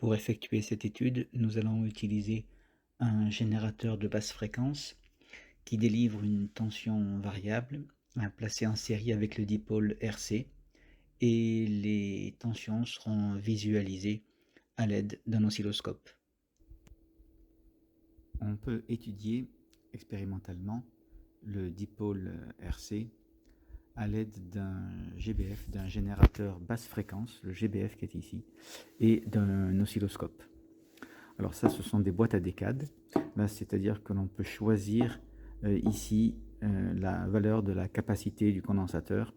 Pour effectuer cette étude, nous allons utiliser un générateur de basse fréquence qui délivre une tension variable, placée en série avec le dipôle RC, et les tensions seront visualisées à l'aide d'un oscilloscope. On peut étudier expérimentalement le dipôle RC à l'aide d'un GBF, d'un générateur basse fréquence, le GBF qui est ici, et d'un oscilloscope. Alors ça, ce sont des boîtes à décades. Là, c'est-à-dire que l'on peut choisir ici la valeur de la capacité du condensateur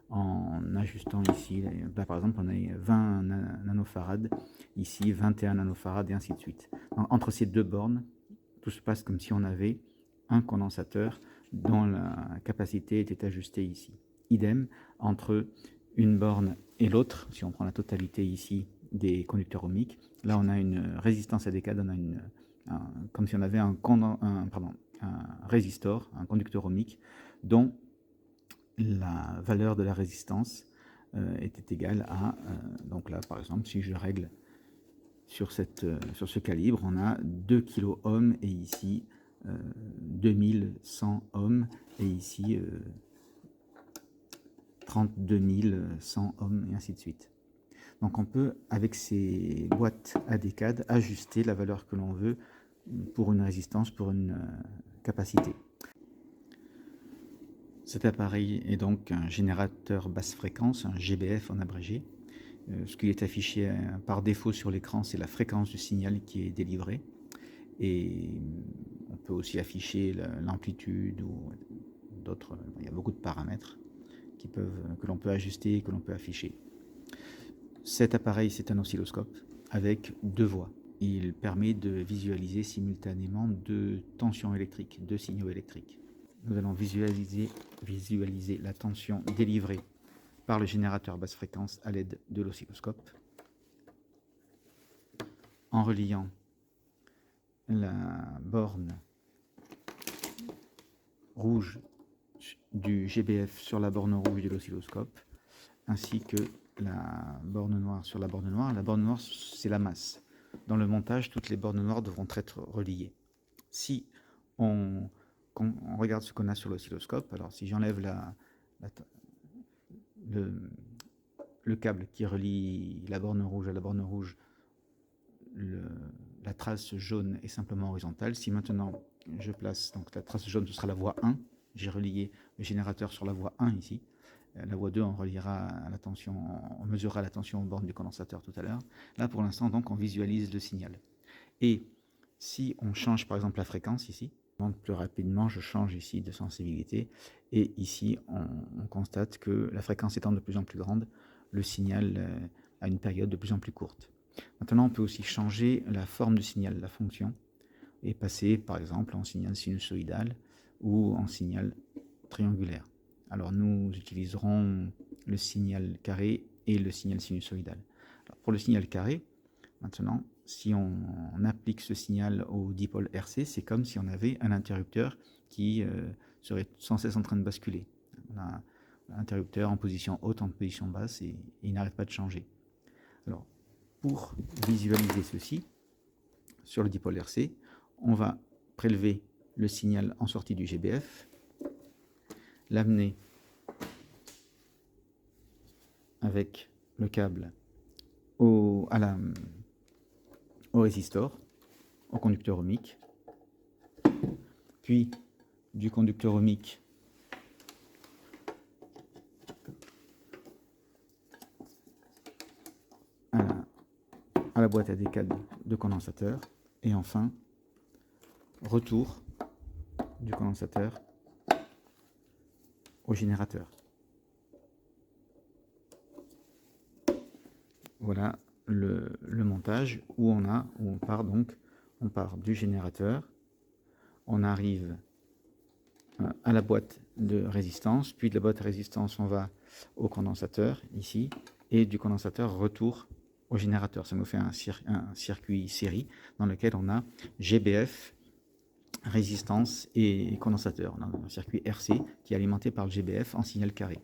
en ajustant ici. Là, par exemple, on a 20 nanofarad, ici 21 nanofarad et ainsi de suite. Donc, entre ces deux bornes, tout se passe comme si on avait un condensateur dont la capacité était ajustée ici. Idem entre une borne et l'autre, si on prend la totalité ici des conducteurs ohmiques, là on a une résistance à décade, on a comme si on avait un résistor, un conducteur ohmique, dont la valeur de la résistance était égale à, donc là par exemple, si je règle sur ce calibre, on a 2 kΩ et ici 2100 ohms et ici 32 100 ohms et ainsi de suite. Donc on peut, avec ces boîtes à décades, ajuster la valeur que l'on veut pour une résistance, pour une capacité. Cet appareil est donc un générateur basse fréquence, un GBF en abrégé. Ce qui est affiché par défaut sur l'écran, c'est la fréquence du signal qui est délivrée. Et on peut aussi afficher l'amplitude ou d'autres. Il y a beaucoup de paramètres que l'on peut ajuster et que l'on peut afficher. Cet appareil, c'est un oscilloscope avec deux voies. Il permet de visualiser simultanément deux tensions électriques, deux signaux électriques. Nous allons visualiser la tension délivrée par le générateur basse fréquence à l'aide de l'oscilloscope. En reliant la borne rouge du GBF sur la borne rouge de l'oscilloscope, ainsi que la borne noire sur la borne noire. La borne noire, c'est la masse. Dans le montage, toutes les bornes noires devront être reliées. Si on regarde ce qu'on a sur l'oscilloscope, alors si j'enlève le câble qui relie la borne rouge à la borne rouge, la trace jaune est simplement horizontale. Si maintenant je place donc la trace jaune, ce sera la voie 1. J'ai relié le générateur sur la voie 1 ici. La voie 2, on reliera à la tension, on mesurera la tension aux bornes du condensateur tout à l'heure. Là, pour l'instant, donc, on visualise le signal. Et si on change par exemple la fréquence ici, plus rapidement, je change ici de sensibilité. Et ici, on constate que la fréquence étant de plus en plus grande, le signal a une période de plus en plus courte. Maintenant, on peut aussi changer la forme du signal, la fonction, et passer par exemple en signal sinusoïdal ou en signal triangulaire. Alors nous utiliserons le signal carré et le signal sinusoïdal. Alors, pour le signal carré, maintenant, si on applique ce signal au dipôle RC, c'est comme si on avait un interrupteur qui serait sans cesse en train de basculer. On a l'interrupteur en position haute, en position basse, et il n'arrête pas de changer. Alors, pour visualiser ceci, sur le dipôle RC, on va prélever le signal en sortie du GBF, l'amener avec le câble au résistor, au conducteur ohmique, puis du conducteur ohmique à la boîte à décade de condensateur, et enfin retour du condensateur au générateur. Voilà le montage où on part du générateur, on arrive à la boîte de résistance, puis de la boîte de résistance on va au condensateur ici, et du condensateur retour au générateur. Ça nous fait un circuit série dans lequel on a GBF, résistance et condensateur. On a un circuit RC qui est alimenté par le GBF en signal carré.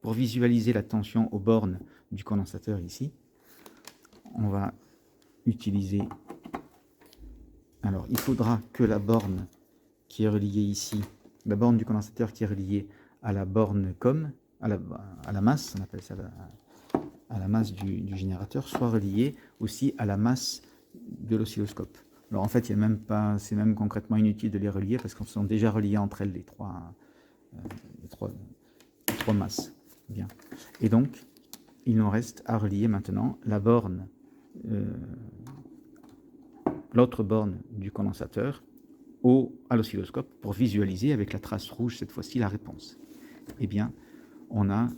Pour visualiser la tension aux bornes du condensateur ici, on va utiliser... Alors, il faudra que la borne qui est reliée ici, la borne du condensateur qui est reliée à la borne COM, à la masse, on appelle ça à la masse du générateur, soit reliée aussi à la masse de l'oscilloscope. Alors en fait, il y a même pas, c'est même concrètement inutile de les relier parce qu'elles sont déjà reliées entre elles les trois masses. Bien. Et donc, il nous reste à relier maintenant la borne, l'autre borne du condensateur à l'oscilloscope pour visualiser avec la trace rouge cette fois-ci la réponse. Eh bien, on a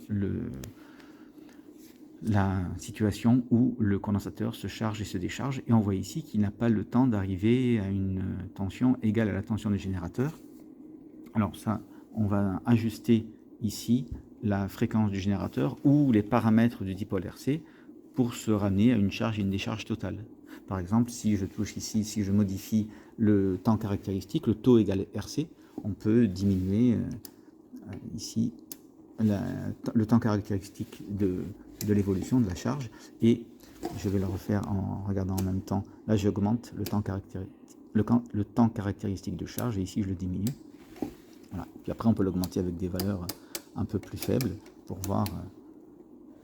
la situation où le condensateur se charge et se décharge, et on voit ici qu'il n'a pas le temps d'arriver à une tension égale à la tension du générateur. Alors ça, on va ajuster ici la fréquence du générateur ou les paramètres du dipôle RC pour se ramener à une charge et une décharge totale. Par exemple, si je touche ici, si je modifie le temps caractéristique, le taux égale RC, on peut diminuer ici le temps caractéristique de l'évolution de la charge, et je vais le refaire en regardant en même temps. Là, j'augmente le temps caractéristique de charge, et ici, je le diminue. Voilà. Puis après, on peut l'augmenter avec des valeurs un peu plus faibles pour voir,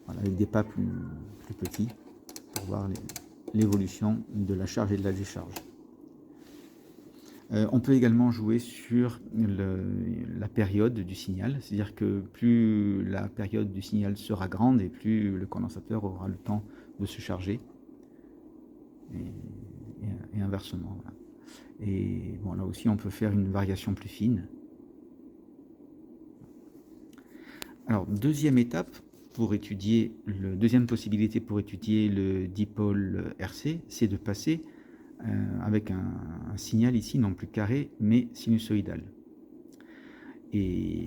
voilà, avec des pas plus petits, pour voir l'évolution de la charge et de la décharge. On peut également jouer sur la période du signal, c'est-à-dire que plus la période du signal sera grande et plus le condensateur aura le temps de se charger, et inversement. Voilà. Et bon, là aussi, on peut faire une variation plus fine. Alors, deuxième étape, deuxième possibilité pour étudier le dipôle RC, c'est de passer avec un signal ici, non plus carré, mais sinusoïdal. Et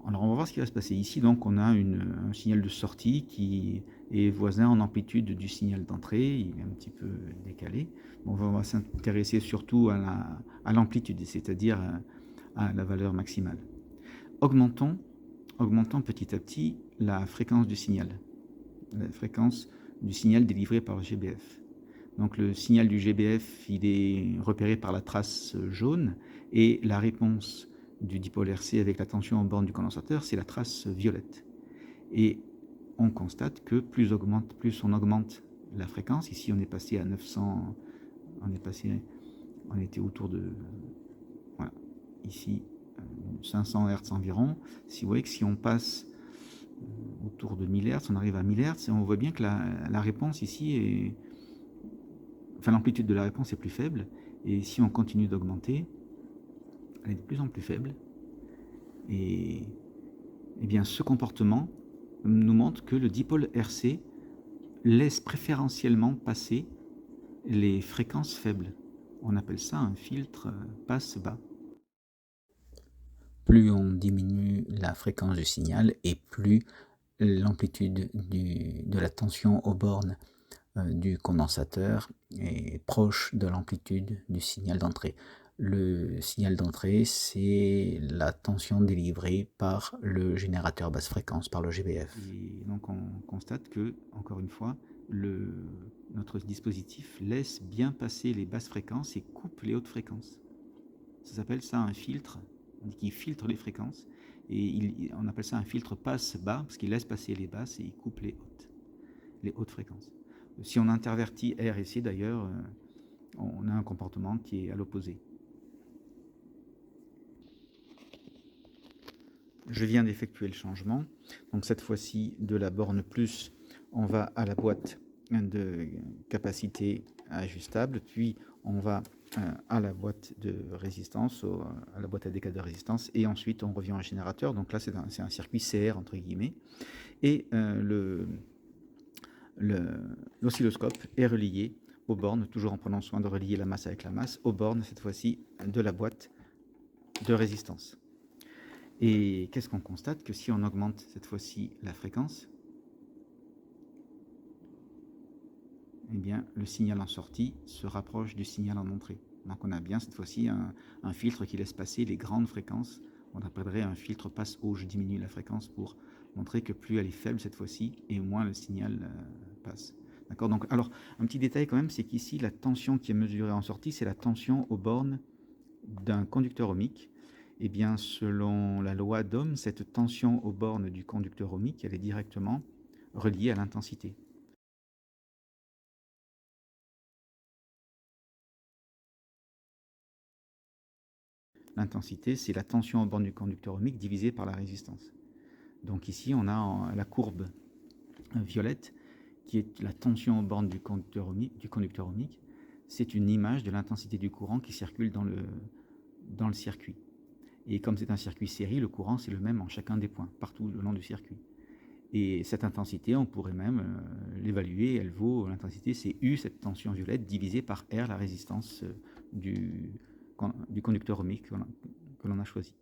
alors on va voir ce qui va se passer ici. Donc on a un signal de sortie qui est voisin en amplitude du signal d'entrée, il est un petit peu décalé. On va s'intéresser surtout à l'amplitude, c'est-à-dire à la valeur maximale. Augmentons petit à petit la fréquence du signal délivré par le GBF. Donc le signal du GBF, il est repéré par la trace jaune, et la réponse du dipôle RC avec la tension en borne du condensateur, c'est la trace violette. Et on constate que plus on augmente la fréquence, ici on est passé à 900, on était autour de, voilà, ici 500 Hz environ. Si vous voyez que si on passe autour de 1000 Hz, on arrive à 1000 Hz, et on voit bien que la réponse ici est... Enfin, l'amplitude de la réponse est plus faible, et si on continue d'augmenter, elle est de plus en plus faible. Et bien, ce comportement nous montre que le dipôle RC laisse préférentiellement passer les fréquences faibles. On appelle ça un filtre passe-bas. Plus on diminue la fréquence du signal, et plus l'amplitude de la tension aux bornes du condensateur est proche de l'amplitude du signal d'entrée. Le signal d'entrée, c'est la tension délivrée par le générateur basse fréquence, par le GBF. Et donc on constate que, encore une fois, notre dispositif laisse bien passer les basses fréquences et coupe les hautes fréquences. Ça s'appelle ça un filtre, qui filtre les fréquences, et on appelle ça un filtre passe-bas, parce qu'il laisse passer les basses et il coupe les hautes fréquences. Si on intervertit R et C, d'ailleurs, on a un comportement qui est à l'opposé. Je viens d'effectuer le changement. Donc cette fois-ci, de la borne plus, on va à la boîte de capacité ajustable, puis on va à la boîte de résistance, à la boîte à décale de résistance, et ensuite on revient au générateur. Donc là, c'est un circuit CR, entre guillemets, et l'oscilloscope est relié aux bornes, toujours en prenant soin de relier la masse avec la masse, aux bornes, cette fois-ci, de la boîte de résistance. Et qu'est-ce qu'on constate? Que si on augmente cette fois-ci la fréquence, eh bien, le signal en sortie se rapproche du signal en entrée. Donc on a bien cette fois-ci un filtre qui laisse passer les grandes fréquences On appellerait un filtre passe haut. Je diminue la fréquence pour montrer que plus elle est faible cette fois-ci, et moins le signal passe. D'accord. Donc, alors, un petit détail quand même, c'est qu'ici, la tension qui est mesurée en sortie, c'est la tension aux bornes d'un conducteur ohmique. Eh bien, selon la loi d'Ohm, cette tension aux bornes du conducteur ohmique, elle est directement reliée à l'intensité. L'intensité, c'est la tension aux bornes du conducteur ohmique divisée par la résistance. Donc ici, on a la courbe violette, qui est la tension aux bornes du conducteur ohmique. C'est une image de l'intensité du courant qui circule dans le circuit. Et comme c'est un circuit série, le courant, c'est le même en chacun des points, partout le long du circuit. Et cette intensité, on pourrait même l'évaluer, elle vaut, l'intensité, c'est U, cette tension violette, divisée par R, la résistance du conducteur ohmique que l'on a choisi.